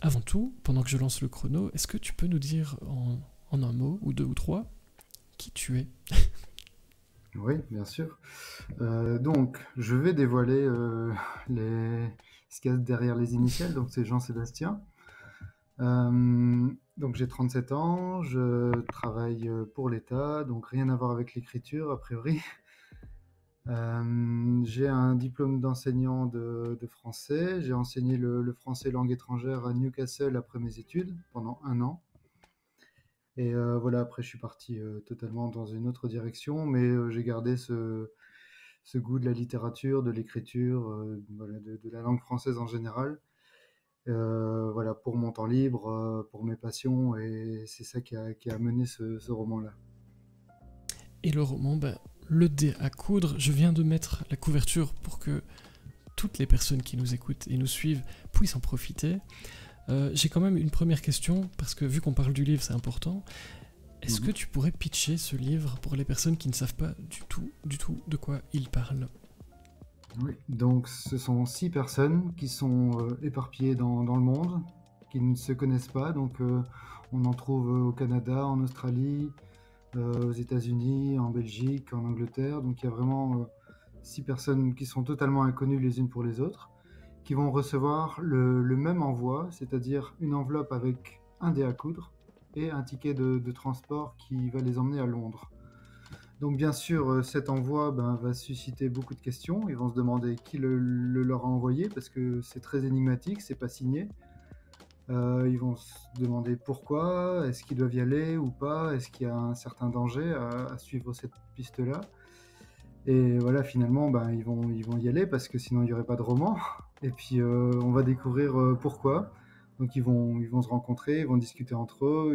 Avant tout, pendant que je lance le chrono, est-ce que tu peux nous dire en un mot, ou deux ou trois, qui tu es? Oui, bien sûr. Donc, je vais dévoiler les... ce qu'il y a derrière les initiales. Donc, c'est Jean-Sébastien. Donc, j'ai 37 ans. Je travaille pour l'État. Donc, rien à voir avec l'écriture, a priori. J'ai un diplôme d'enseignant de français. J'ai enseigné le français langue étrangère à Newcastle après mes études pendant un an. Et voilà, après, je suis parti totalement dans une autre direction, mais j'ai gardé ce goût de la littérature, de l'écriture, voilà, de la langue française en général. Voilà, pour mon temps libre, pour mes passions, et c'est ça qui a mené ce roman-là. Et le roman, ben, le dé à coudre, je viens de mettre la couverture pour que toutes les personnes qui nous écoutent et nous suivent puissent en profiter. J'ai quand même une première question, parce que vu qu'on parle du livre, c'est important. Est-ce que Mhm. tu pourrais pitcher ce livre pour les personnes qui ne savent pas du tout de quoi il parle? Oui. Donc, ce sont 6 personnes qui sont éparpillées dans le monde, qui ne se connaissent pas. Donc, on en trouve au Canada, en Australie, aux États-Unis, en Belgique, en Angleterre. Donc, il y a vraiment 6 personnes qui sont totalement inconnues les unes pour les autres, qui vont recevoir le même envoi, c'est-à-dire une enveloppe avec un dé à coudre et un ticket de transport qui va les emmener à Londres. Donc bien sûr, cet envoi va susciter beaucoup de questions. Ils vont se demander qui le leur a envoyé parce que c'est très énigmatique, c'est pas signé. Ils vont se demander pourquoi, est-ce qu'ils doivent y aller ou pas, est-ce qu'il y a un certain danger à suivre cette piste-là. Et voilà, finalement, ils vont y aller parce que sinon il n'y aurait pas de roman. Et puis on va découvrir pourquoi. Donc ils vont se rencontrer, ils vont discuter entre eux,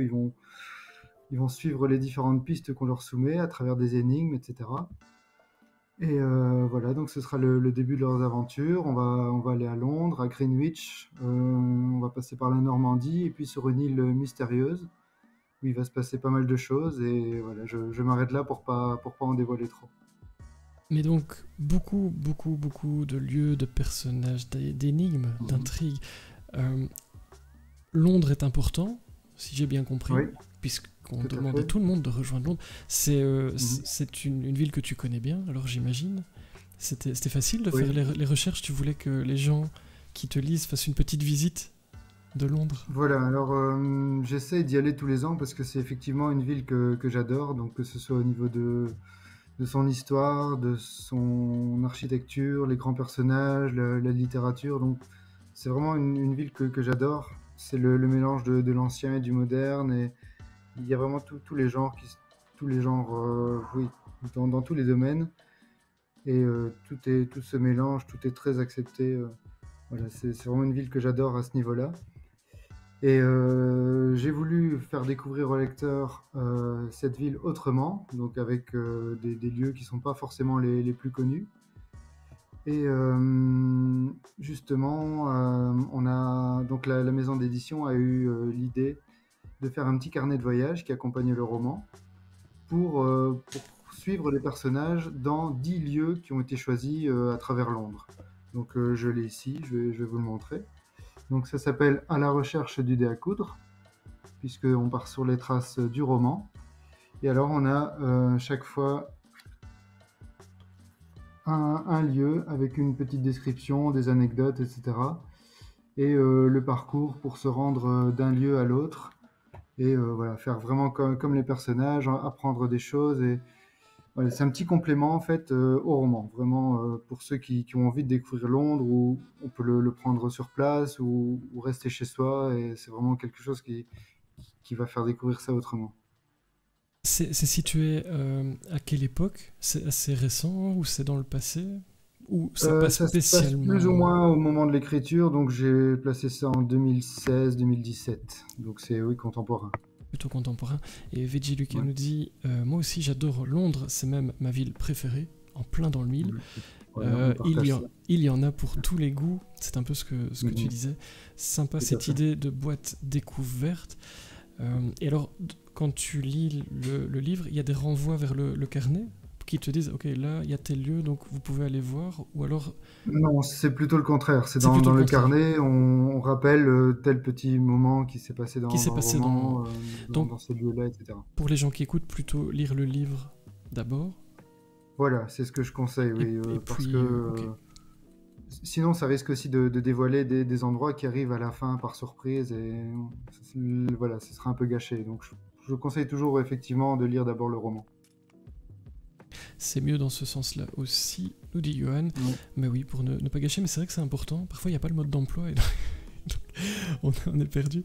ils vont suivre les différentes pistes qu'on leur soumet à travers des énigmes, etc. Et voilà, donc ce sera le début de leurs aventures. On va aller à Londres, à Greenwich, on va passer par la Normandie et puis sur une île mystérieuse où il va se passer pas mal de choses. Et voilà, je m'arrête là pour pas en dévoiler trop. Mais donc, beaucoup de lieux, de personnages, d'énigmes, Mhm. d'intrigues. Euh, Londres est important, si j'ai bien compris, Oui, puisqu'on tout à demande à fait. tout le monde de rejoindre Londres. Mhm. C'est une ville que tu connais bien, alors j'imagine. C'était facile de faire Oui, les recherches, tu voulais que les gens qui te lisent fassent une petite visite de Londres. voilà. Alors, j'essaie d'y aller tous les ans parce que c'est effectivement une ville que j'adore. Donc, que ce soit au niveau de son histoire, de son architecture, les grands personnages, la littérature. Donc, c'est vraiment une ville que j'adore. C'est le mélange de l'ancien et du moderne. Et il y a vraiment tous les genres, tous les genres, oui, dans tous les domaines. Et tout se mélange, tout est très accepté. Voilà, c'est vraiment une ville que j'adore à ce niveau-là. Et j'ai voulu faire découvrir au lecteur cette ville autrement, donc avec des lieux qui ne sont pas forcément les plus connus. Et justement, donc la maison d'édition a eu l'idée de faire un petit carnet de voyage qui accompagne le roman pour suivre les personnages dans 10 lieux qui ont été choisis à travers Londres. Donc je l'ai ici, je vais vous le montrer. Donc ça s'appelle À la recherche du dé à coudre, puisqu'on part sur les traces du roman. Et alors on a chaque fois un lieu avec une petite description, des anecdotes, etc. Et le parcours pour se rendre d'un lieu à l'autre. Et voilà, faire vraiment comme les personnages, apprendre des choses. Et voilà, c'est un petit complément en fait au roman. Vraiment pour ceux qui ont envie de découvrir Londres, où on peut le prendre sur place ou rester chez soi. Et c'est vraiment quelque chose qui va faire découvrir ça autrement. C'est situé à quelle époque? C'est assez récent ou c'est dans le passé? Ou c'est pas Ça se passe plus ou spécialement moins au moment de l'écriture, donc j'ai placé ça en 2016-2017. Donc c'est oui contemporain. plutôt contemporain? Et Veggie Lucas Ouais. nous dit moi aussi j'adore Londres, c'est même ma ville préférée, en plein dans le mille. Ouais, ouais, on partage ça. Il y en a pour tous les goûts, c'est un peu ce que tu Mhm, disais. Sympa tout à cette fait. idée de boîte découverte. Et alors, quand tu lis le livre, il y a des renvois vers le carnet qu'ils te disent, ok, là, il y a tel lieu, donc vous pouvez aller voir, ou alors Non, c'est plutôt le contraire. C'est c'est plutôt dans le le contraire. carnet, on rappelle tel petit moment qui s'est passé Qui s'est dans le passé dans... roman, Donc, dans ce lieu-là, etc. pour les gens qui écoutent, plutôt lire le livre d'abord, Voilà, c'est ce que je conseille, oui, et parce que puis, ok. sinon ça risque aussi de dévoiler des endroits qui arrivent à la fin par surprise et voilà, ce sera un peu gâché. Donc je conseille toujours effectivement de lire d'abord le roman. C'est mieux dans ce sens-là aussi, nous dit Johan. Ouais. Mais oui, pour ne pas gâcher, mais c'est vrai que c'est important. Parfois, il n'y a pas le mode d'emploi et donc on est perdu.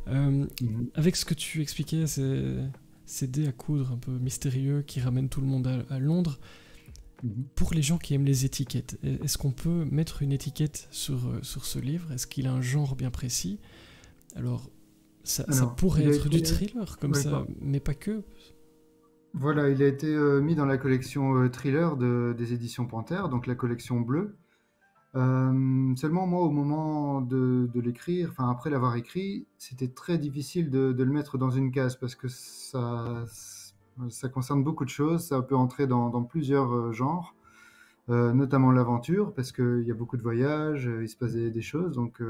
Mhm. Avec ce que tu expliquais, ces dés à coudre un peu mystérieux qui ramènent tout le monde à Londres, Mhm. pour les gens qui aiment les étiquettes, est-ce qu'on peut mettre une étiquette sur ce livre? Est-ce qu'il a un genre bien précis? Alors, ça Alors, pourrait il a être du été, thriller comme ouais, ça, mais pas que. voilà, il a été mis dans la collection thriller des éditions Panthère, donc la collection bleue. Seulement moi, au moment de l'écrire, enfin après l'avoir écrit, c'était très difficile de le mettre dans une case parce que ça concerne beaucoup de choses, ça peut entrer dans plusieurs genres, notamment l'aventure, parce qu'il y a beaucoup de voyages, il se passe des choses. Donc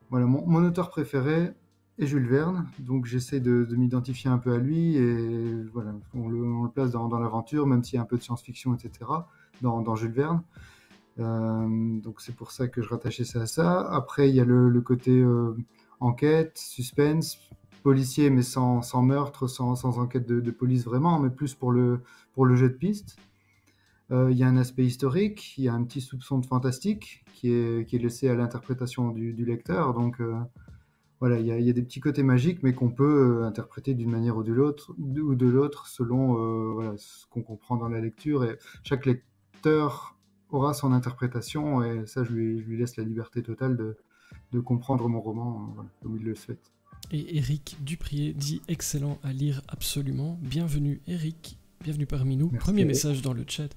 voilà, mon auteur préféré est Jules Verne, donc j'essaie de m'identifier un peu à lui et voilà, on le place dans l'aventure, même s'il y a un peu de science-fiction, etc., dans Jules Verne. Donc c'est pour ça que je rattachais ça à ça. Après, il y a le côté enquête, suspense, policier, mais sans meurtre, sans enquête de police vraiment, mais plus pour le jeu de piste. Il y a un aspect historique, il y a un petit soupçon de fantastique qui est laissé à l'interprétation du lecteur. Donc voilà, il y a des petits côtés magiques, mais qu'on peut interpréter d'une manière ou de l'autre selon voilà, ce qu'on comprend dans la lecture. Et chaque lecteur aura son interprétation, et ça, je lui laisse la liberté totale de comprendre mon roman voilà, comme il le souhaite. Et Eric Duprier dit excellent à lire absolument. Bienvenue Eric, bienvenue parmi nous. Merci Premier à vous. message dans le chat,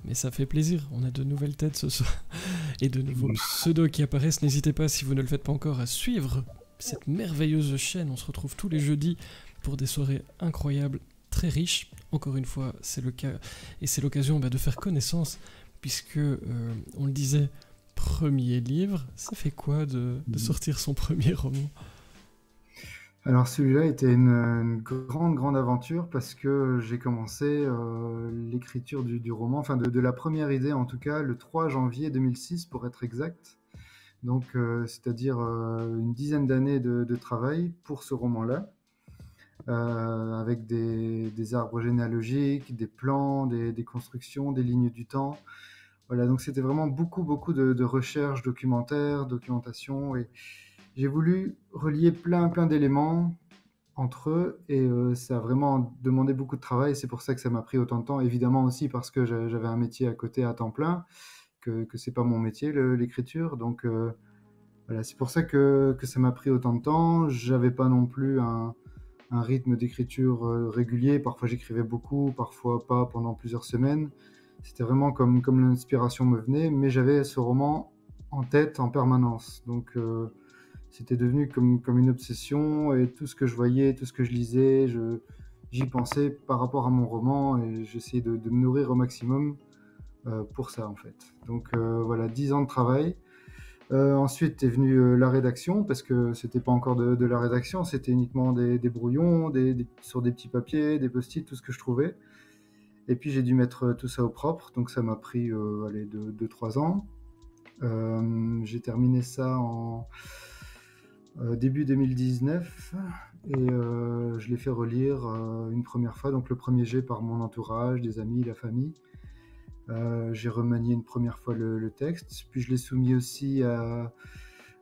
mais ça fait plaisir. On a de nouvelles têtes ce soir et de nouveaux pseudos qui apparaissent. N'hésitez pas, si vous ne le faites pas encore, à suivre cette merveilleuse chaîne. On se retrouve tous les jeudis pour des soirées incroyables, très riches. Encore une fois, c'est le cas et c'est l'occasion de faire connaissance, puisque on le disait, premier livre. Ça fait quoi de sortir son premier roman? Alors celui-là était une grande aventure parce que j'ai commencé l'écriture du roman, enfin de la première idée en tout cas, le 3 janvier 2006 pour être exact. Donc c'est-à-dire une dizaine d'années de travail pour ce roman-là, avec des arbres généalogiques, des plans, des constructions, des lignes du temps. Voilà, donc c'était vraiment beaucoup de recherches documentaires, documentation, et j'ai voulu relier plein d'éléments entre eux, et ça a vraiment demandé beaucoup de travail. C'est pour ça que ça m'a pris autant de temps. Évidemment aussi parce que j'avais un métier à côté à temps plein, que c'est pas mon métier, l'écriture. Donc voilà, c'est pour ça que ça m'a pris autant de temps. J'avais pas non plus un rythme d'écriture régulier. Parfois j'écrivais beaucoup, parfois pas pendant plusieurs semaines. C'était vraiment comme l'inspiration me venait, mais j'avais ce roman en tête en permanence. Donc c'était devenu comme une obsession, et tout ce que je voyais, tout ce que je lisais, j'y pensais par rapport à mon roman, et j'essayais de me nourrir au maximum pour ça en fait. Donc voilà, 10 ans de travail. Ensuite est venue la rédaction, parce que c'était pas encore de la rédaction, c'était uniquement des brouillons, sur des petits papiers, des post-it, tout ce que je trouvais. Et puis j'ai dû mettre tout ça au propre, donc ça m'a pris allez, 2-3 ans. J'ai terminé ça en début 2019, et je l'ai fait relire une première fois, donc le premier jet par mon entourage, des amis, la famille. J'ai remanié une première fois le texte, puis je l'ai soumis aussi à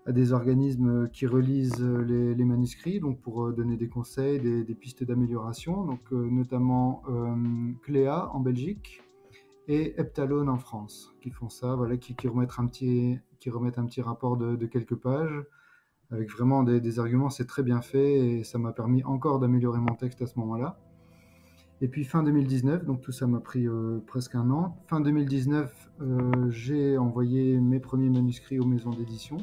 des organismes qui relisent les manuscrits, donc pour donner des conseils, des pistes d'amélioration, donc notamment Cléa en Belgique et Eptalone en France, qui font ça, voilà, qui remettent un petit rapport de quelques pages, avec vraiment des arguments. C'est très bien fait, et ça m'a permis encore d'améliorer mon texte à ce moment-là. Et puis fin 2019, donc tout ça m'a pris presque un an. Fin 2019, j'ai envoyé mes premiers manuscrits aux maisons d'édition,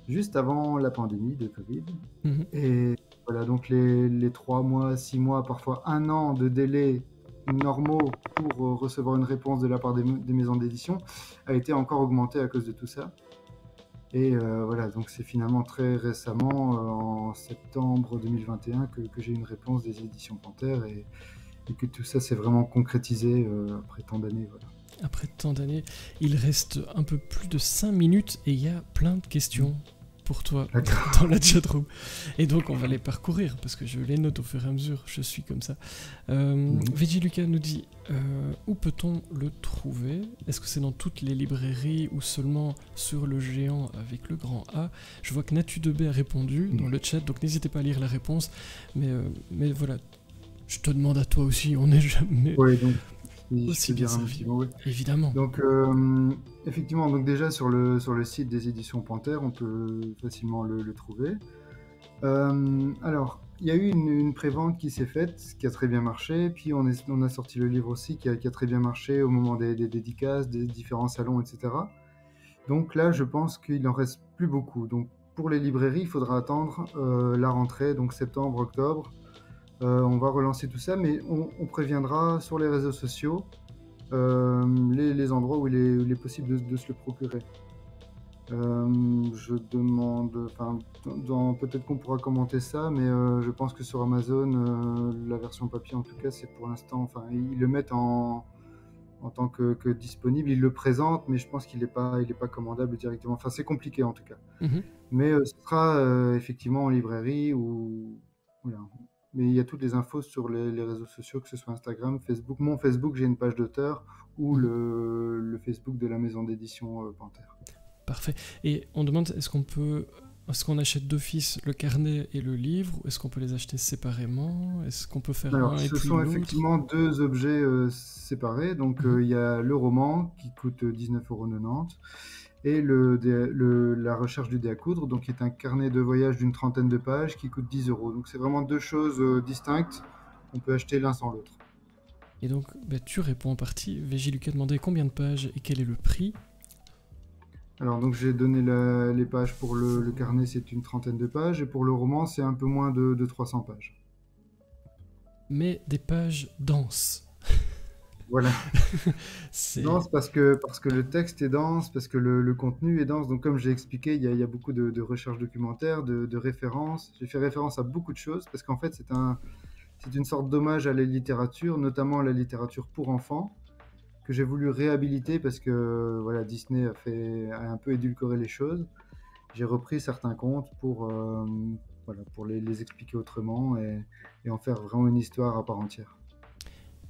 juste avant la pandémie de Covid. Mhm. Et voilà, donc les 3 mois, 6 mois, parfois un an de délai normaux pour recevoir une réponse de la part des maisons d'édition a été encore augmenté à cause de tout ça. Et voilà, donc c'est finalement très récemment, en septembre 2021, que j'ai eu une réponse des éditions Panthère et que tout ça s'est vraiment concrétisé après tant d'années. Voilà. Après tant d'années, il reste un peu plus de 5 minutes et il y a plein de questions pour toi dans la chatroom. Et donc on va les parcourir parce que je les note au fur et à mesure, je suis comme ça. Veggie Lucas nous dit où peut-on le trouver? Est-ce que c'est dans toutes les librairies ou seulement sur le géant avec le grand A? Je vois que Natu2B a répondu dans le chat, donc n'hésitez pas à lire la réponse. Mais voilà, je te demande à toi aussi, on n'est jamais... Oui, donc... aussi bien servi. Oui. Évidemment. Donc, effectivement, donc déjà sur le site des éditions Panthère, on peut facilement le trouver. Alors, il y a eu une prévente qui s'est faite, qui a très bien marché, puis on a sorti le livre aussi qui a très bien marché au moment des dédicaces, des différents salons, etc. Donc là, je pense qu'il n'en reste plus beaucoup. Donc pour les librairies, il faudra attendre la rentrée, donc septembre, octobre. On va relancer tout ça, mais on préviendra sur les réseaux sociaux les endroits où il est possible de se le procurer. Je demande, enfin, peut-être qu'on pourra commenter ça, mais je pense que sur Amazon, la version papier en tout cas, c'est pour l'instant, enfin, ils le mettent en tant que disponible, ils le présentent, mais je pense qu'il n'est pas commandable directement. Enfin, c'est compliqué en tout cas. Mais ce sera effectivement en librairie ou voilà. Mais il y a toutes les infos sur les réseaux sociaux, que ce soit Instagram, Facebook. Mon Facebook, j'ai une page d'auteur ou le Facebook de la maison d'édition Panthère. Parfait. Et on demande, est-ce qu'on achète d'office le carnet et le livre, ou est-ce qu'on peut les acheter séparément? Est-ce qu'on peut faire un et puis l'autre? Ce sont effectivement deux objets séparés. Donc il y a le roman qui coûte 19,90 € et la recherche du dé à coudre, donc qui est un carnet de voyage d'une 30aine de pages qui coûte 10 €. Donc c'est vraiment deux choses distinctes. On peut acheter l'un sans l'autre. Et donc tu réponds en partie. VJ Lucas demandait combien de pages et quel est le prix? Alors donc j'ai donné les pages pour le carnet, c'est une 30aine de pages, et pour le roman c'est un peu moins de 300 pages. Mais des pages denses. Voilà. Dense parce que le texte est dense, parce que le contenu est dense. Donc comme j'ai expliqué, il y a beaucoup de recherches documentaires, de références. J'ai fait référence à beaucoup de choses parce qu'en fait c'est une sorte d'hommage à la littérature, notamment à la littérature pour enfants, que j'ai voulu réhabiliter parce que voilà, Disney a un peu édulcoré les choses. J'ai repris certains contes pour les expliquer autrement et en faire vraiment une histoire à part entière.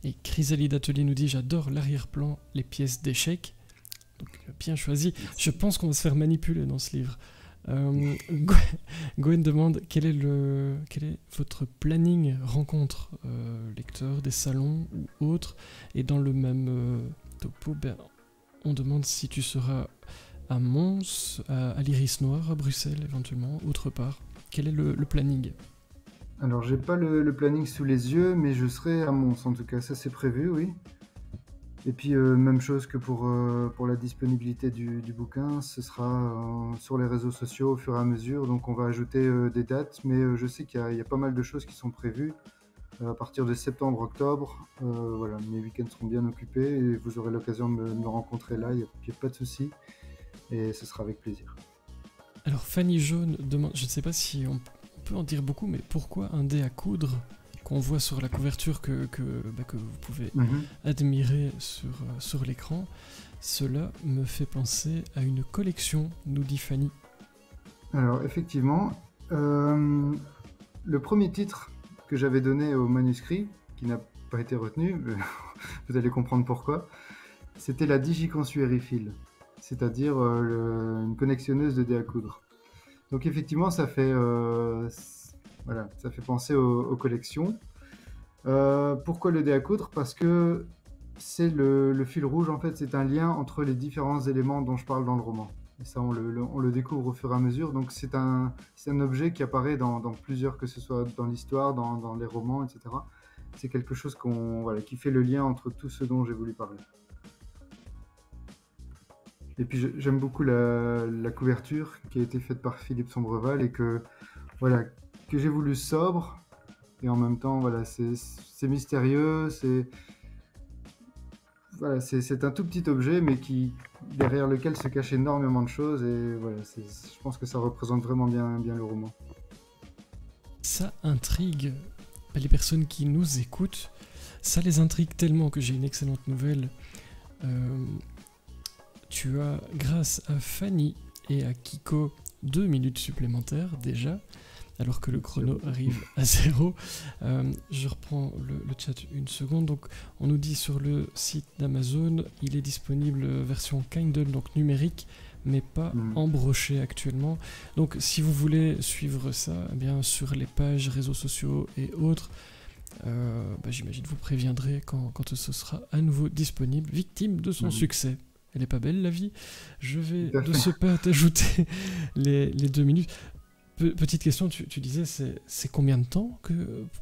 Et Chrysalide Atelier nous dit: j'adore l'arrière-plan, les pièces d'échecs. Donc bien choisi. Merci. Je pense qu'on va se faire manipuler dans ce livre. Gwen demande quel est votre planning rencontre lecteur, des salons ou autres. Et dans le même topo, on demande si tu seras à Mons, à l'Iris Noir, à Bruxelles éventuellement, autre part. Quel est le planning? Alors j'ai pas le planning sous les yeux, mais je serai à Mons en tout cas, ça c'est prévu, oui. Et puis même chose que pour la disponibilité du bouquin, ce sera sur les réseaux sociaux au fur et à mesure, donc on va ajouter des dates, mais je sais qu'il y a pas mal de choses qui sont prévues. À partir de septembre-octobre, voilà, mes week-ends seront bien occupés et vous aurez l'occasion de me rencontrer là, il n'y a pas de souci, et ce sera avec plaisir. Alors Fanny Jaune demande, je ne sais pas si on peut en dire beaucoup, mais pourquoi un dé à coudre qu'on voit sur la couverture que vous pouvez admirer sur l'écran? Cela me fait penser à une collection, nous dit Fanny. Alors effectivement, le premier titre que j'avais donné au manuscrit, qui n'a pas été retenu, vous allez comprendre pourquoi, c'était la Digiconsuérifile, c'est-à-dire une connexionneuse de dés à coudre. Donc effectivement, ça fait penser aux collections. Pourquoi le dé à coudre? Parce que c'est le fil rouge, en fait, c'est un lien entre les différents éléments dont je parle dans le roman. Et ça, on le découvre au fur et à mesure. Donc c'est un objet qui apparaît dans plusieurs, que ce soit dans l'histoire, dans les romans, etc. C'est quelque chose qui fait le lien entre tout ce dont j'ai voulu parler. Et puis j'aime beaucoup la couverture qui a été faite par Philippe Sombreval et que j'ai voulu sobre, et en même temps c'est mystérieux, voilà, c'est un tout petit objet, mais derrière lequel se cachent énormément de choses. Et voilà, je pense que ça représente vraiment bien le roman. Ça intrigue les personnes qui nous écoutent. Ça les intrigue tellement que j'ai une excellente nouvelle. Tu as, grâce à Fanny et à Kiko, 2 minutes supplémentaires déjà, alors que le chrono arrive à 0. Je reprends le chat une seconde. Donc, on nous dit sur le site d'Amazon, il est disponible version Kindle, donc numérique, mais pas embroché actuellement. Donc, si vous voulez suivre ça, eh bien, sur les pages réseaux sociaux et autres, j'imagine vous préviendrez quand ce sera à nouveau disponible, victime de son succès. Elle est pas belle la vie. Je vais de ce pas t'ajouter les 2 minutes. Petite question, tu disais, c'est combien de temps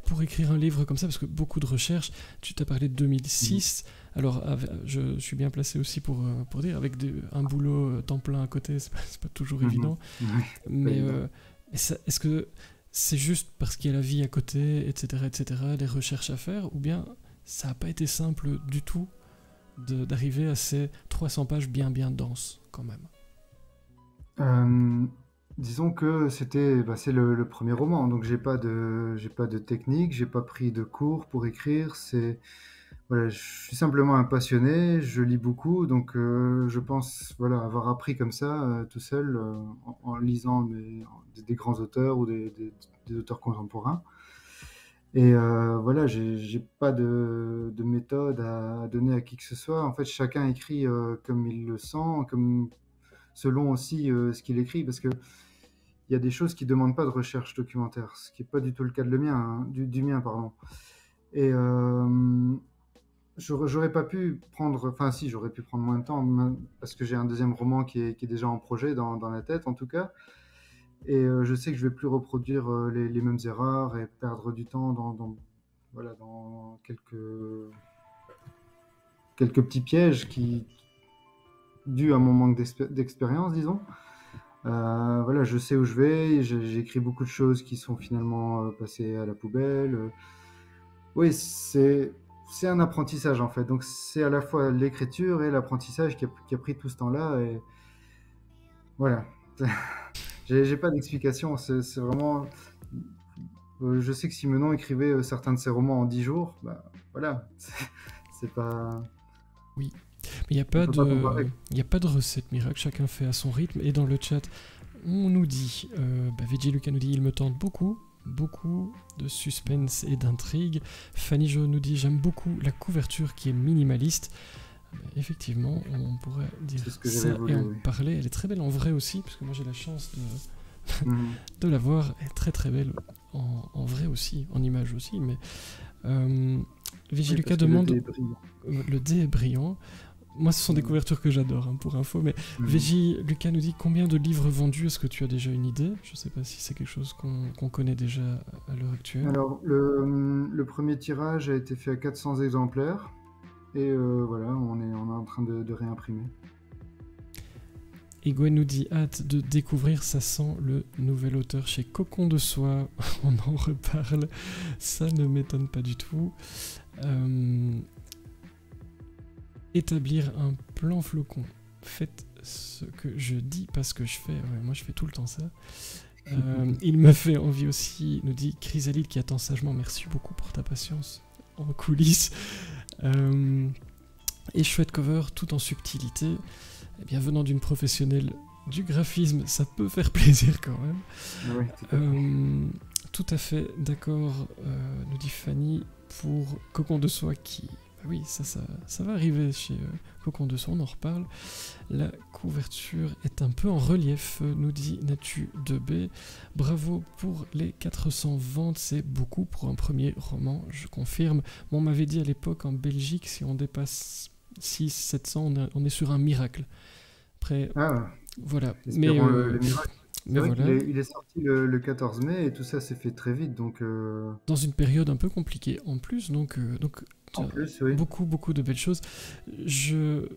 pour écrire un livre comme ça? Parce que beaucoup de recherches, tu t'as parlé de 2006, alors je suis bien placé aussi pour dire, avec un boulot temps plein à côté, c'est pas toujours évident, mais est-ce que c'est juste parce qu'il y a la vie à côté, etc., des recherches à faire, ou bien ça n'a pas été simple du tout d'arriver à ces 300 pages bien denses, quand même? Disons que c'est le premier roman, donc j'ai pas de technique, j'ai pas pris de cours pour écrire. Voilà, je suis simplement un passionné, je lis beaucoup, donc je pense avoir appris comme ça tout seul en lisant des grands auteurs ou des auteurs contemporains. Et voilà, j'ai pas de méthode à donner à qui que ce soit. En fait, chacun écrit comme il le sent, selon aussi ce qu'il écrit, parce que il y a des choses qui demandent pas de recherche documentaire, ce qui est pas du tout le cas du mien, pardon. Et j'aurais pas pu prendre, enfin si, j'aurais pu prendre moins de temps, parce que j'ai un deuxième roman qui est déjà en projet, dans la tête en tout cas. Et je sais que je vais plus reproduire les mêmes erreurs et perdre du temps dans quelques petits pièges dus à mon manque d'expérience, disons. Voilà, je sais où je vais, j'ai écrit beaucoup de choses qui sont finalement passées à la poubelle. Oui, c'est un apprentissage en fait. Donc c'est à la fois l'écriture et l'apprentissage qui a pris tout ce temps-là. Et voilà. J'ai pas d'explication. C'est vraiment. Je sais que Simenon écrivait certains de ses romans en 10 jours. Bah, voilà. C'est pas. Oui. Mais il n'y a pas de recette miracle, chacun fait à son rythme. Et dans le chat, on nous dit, VG Lucas nous dit, il me tente beaucoup de suspense et d'intrigue. Fanny Jo nous dit, j'aime beaucoup la couverture qui est minimaliste. Effectivement, on pourrait dire ça et en parler. Elle est très belle en vrai aussi, parce que moi j'ai la chance de la voir. Elle est très très belle en vrai aussi, en image aussi. Mais VG Lucas demande, le dé est brillant. Moi, ce sont des couvertures que j'adore, hein, pour info, mais VJ Lucas nous dit combien de livres vendus? Est-ce que tu as déjà une idée? Je ne sais pas si c'est quelque chose qu'on connaît déjà à l'heure actuelle. Alors, le premier tirage a été fait à 400 exemplaires, et voilà, on est en train de réimprimer. Et Gwen nous dit hâte de découvrir, ça sent le nouvel auteur chez Cocon de Soie. On en reparle, ça ne m'étonne pas du tout. Établir un plan flocon. Faites ce que je dis, pas ce que je fais. Ouais, moi, je fais tout le temps ça. Il m'a fait envie aussi, nous dit Chrysalide qui attend sagement. Merci beaucoup pour ta patience en coulisses. Et chouette cover, tout en subtilité. Eh bien, venant d'une professionnelle du graphisme, ça peut faire plaisir quand même. Oui, tout à fait d'accord, nous dit Fanny, pour Cocon de Soie qui... Oui, ça va arriver chez Cocon de Soie, on en reparle. La couverture est un peu en relief, nous dit Natu 2B. Bravo pour les 400 ventes, c'est beaucoup pour un premier roman, je confirme. Bon, on m'avait dit à l'époque en Belgique, si on dépasse 600-700, on est sur un miracle. Après, voilà. Mais le miracle. C'est vrai qu'il est sorti le 14 mai et tout ça s'est fait très vite. Donc, dans une période un peu compliquée en plus, donc en plus, oui. beaucoup de belles choses. Je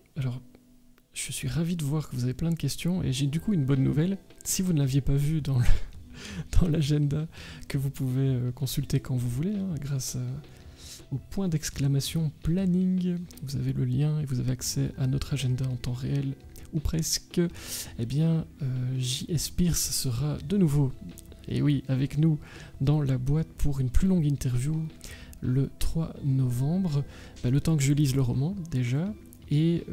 suis ravi de voir que vous avez plein de questions et j'ai du coup une bonne nouvelle. Si vous ne l'aviez pas vu dans l'agenda, que vous pouvez consulter quand vous voulez, hein, grâce au point d'exclamation planning. Vous avez le lien et vous avez accès à notre agenda en temps réel, ou presque. Eh bien, J.S. Pierce sera de nouveau, et oui, avec nous dans la boîte pour une plus longue interview le 3 novembre. Le temps que je lise le roman, déjà. Et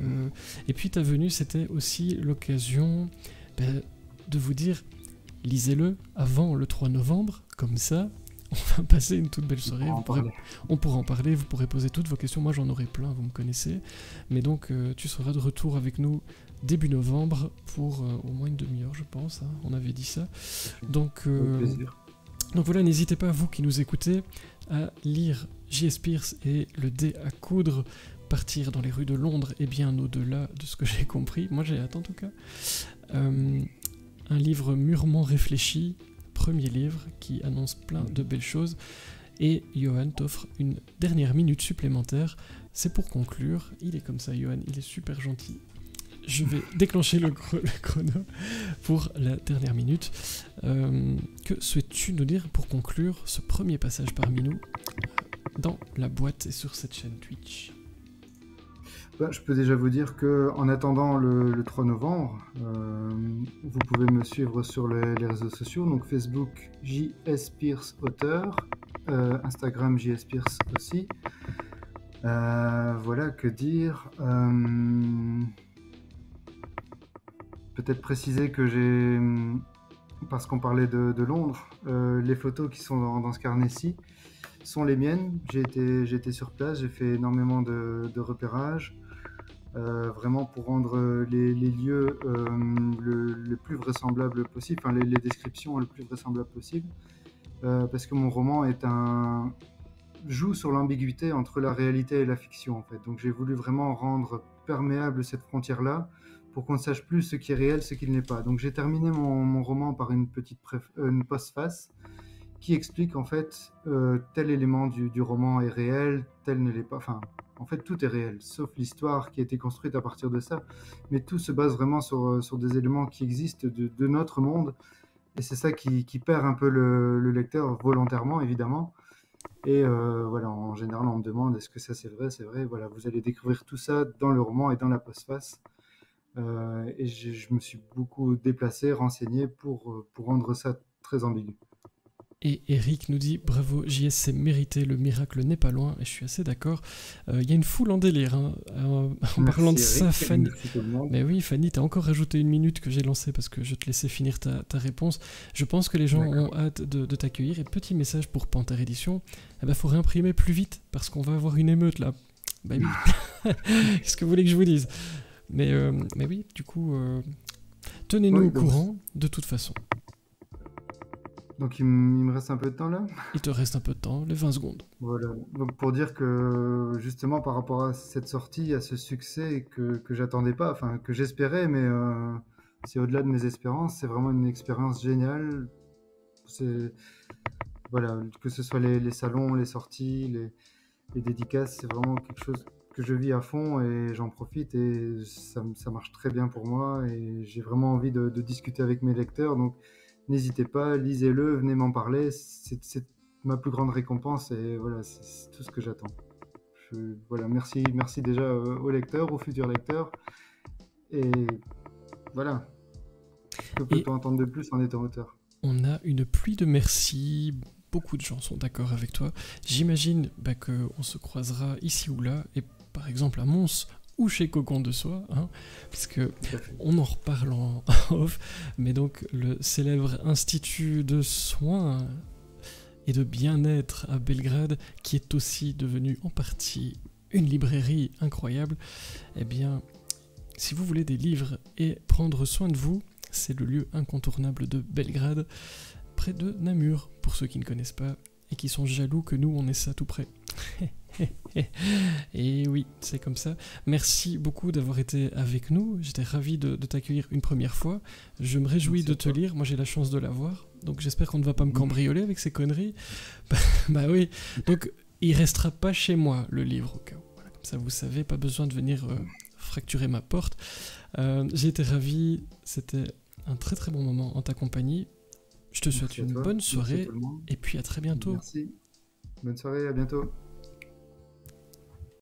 puis ta venue, c'était aussi l'occasion de vous dire, lisez-le avant le 3 novembre, comme ça, on va passer une toute belle soirée, on pourra en parler, vous pourrez poser toutes vos questions, moi j'en aurai plein, vous me connaissez, mais donc tu seras de retour avec nous début novembre pour au moins une demi-heure, je pense, hein, on avait dit ça, donc voilà, n'hésitez pas, vous qui nous écoutez, à lire J.S. Pierce et le dé à coudre, partir dans les rues de Londres et bien au-delà de ce que j'ai compris, moi j'ai hâte en tout cas. Un livre mûrement réfléchi, premier livre qui annonce plein de belles choses, et Johan t'offre une dernière minute supplémentaire, c'est pour conclure, il est comme ça Johan, il est super gentil. Je vais déclencher le chrono pour la dernière minute. Que souhaites-tu nous dire pour conclure ce premier passage parmi nous dans la boîte et sur cette chaîne Twitch ? Je peux déjà vous dire qu'en attendant le 3 novembre, vous pouvez me suivre sur les réseaux sociaux, donc Facebook J.S. Pierce auteur, Instagram J.S. Pierce aussi. Voilà, que dire. Peut-être préciser que j'ai, parce qu'on parlait de Londres, les photos qui sont dans ce carnet-ci sont les miennes. J'ai été sur place, j'ai fait énormément de repérages. Vraiment pour rendre les lieux le plus vraisemblable possible, enfin les descriptions le plus vraisemblable possible, parce que mon roman joue sur l'ambiguïté entre la réalité et la fiction en fait. Donc j'ai voulu vraiment rendre perméable cette frontière-là pour qu'on ne sache plus ce qui est réel, ce qui ne l'est pas. Donc j'ai terminé mon roman par une petite une postface qui explique en fait tel élément du roman est réel, tel ne l'est pas. Enfin, en fait, tout est réel, sauf l'histoire qui a été construite à partir de ça. Mais tout se base vraiment sur des éléments qui existent de notre monde. Et c'est ça qui perd un peu le lecteur, volontairement, évidemment. Et voilà, en général, on me demande, est-ce que ça c'est vrai? C'est vrai, voilà, vous allez découvrir tout ça dans le roman et dans la postface. Et je me suis beaucoup déplacé, renseigné pour rendre ça très ambigu. Et Eric nous dit bravo JS, c'est mérité, le miracle n'est pas loin, et je suis assez d'accord. Il y a une foule en délire. Hein. En parlant de ça, Fanny. Mais oui, Fanny, t'as encore rajouté une minute que j'ai lancée parce que je te laissais finir ta réponse. Je pense que les gens ont hâte de t'accueillir. Et petit message pour Panthère Édition, faut réimprimer plus vite parce qu'on va avoir une émeute là. Bah oui. Qu'est-ce que vous voulez que je vous dise? Mais oui, du coup, tenez-nous au courant de toute façon. Donc il me reste un peu de temps là? Il te reste un peu de temps, les 20 secondes. Voilà, donc pour dire que justement par rapport à cette sortie, à ce succès que j'attendais pas, enfin que j'espérais, mais c'est au-delà de mes espérances, c'est vraiment une expérience géniale. Voilà, que ce soit les salons, les sorties, les dédicaces, c'est vraiment quelque chose que je vis à fond et j'en profite et ça marche très bien pour moi et j'ai vraiment envie de discuter avec mes lecteurs, donc n'hésitez pas, lisez-le, venez m'en parler, c'est ma plus grande récompense et voilà, c'est tout ce que j'attends. Voilà, merci déjà aux lecteurs, aux futurs lecteurs et voilà, que peut-on entendre de plus en étant auteur? On a une pluie de merci, beaucoup de gens sont d'accord avec toi, j'imagine qu'on se croisera ici ou là et par exemple à Mons ou chez Cocon de Soie, hein, puisque on en reparle en off, mais donc le célèbre institut de soins et de bien-être à Belgrade, qui est aussi devenu en partie une librairie incroyable, eh bien, si vous voulez des livres et prendre soin de vous, c'est le lieu incontournable de Belgrade, près de Namur, pour ceux qui ne connaissent pas, et qui sont jaloux que nous, on ait ça tout près. Et oui, c'est comme ça. Merci beaucoup d'avoir été avec nous. J'étais ravi de t'accueillir une première fois. Je me réjouis de te lire. Moi, j'ai la chance de l'avoir. Donc, j'espère qu'on ne va pas me cambrioler avec ces conneries. Bah oui. Donc, il restera pas chez moi, le livre, au cas où. Voilà, comme ça, vous savez, pas besoin de venir fracturer ma porte. J'ai été ravi. C'était un très très bon moment en ta compagnie. Je te souhaite une bonne soirée. Et puis, à très bientôt. Merci. Bonne soirée, à bientôt.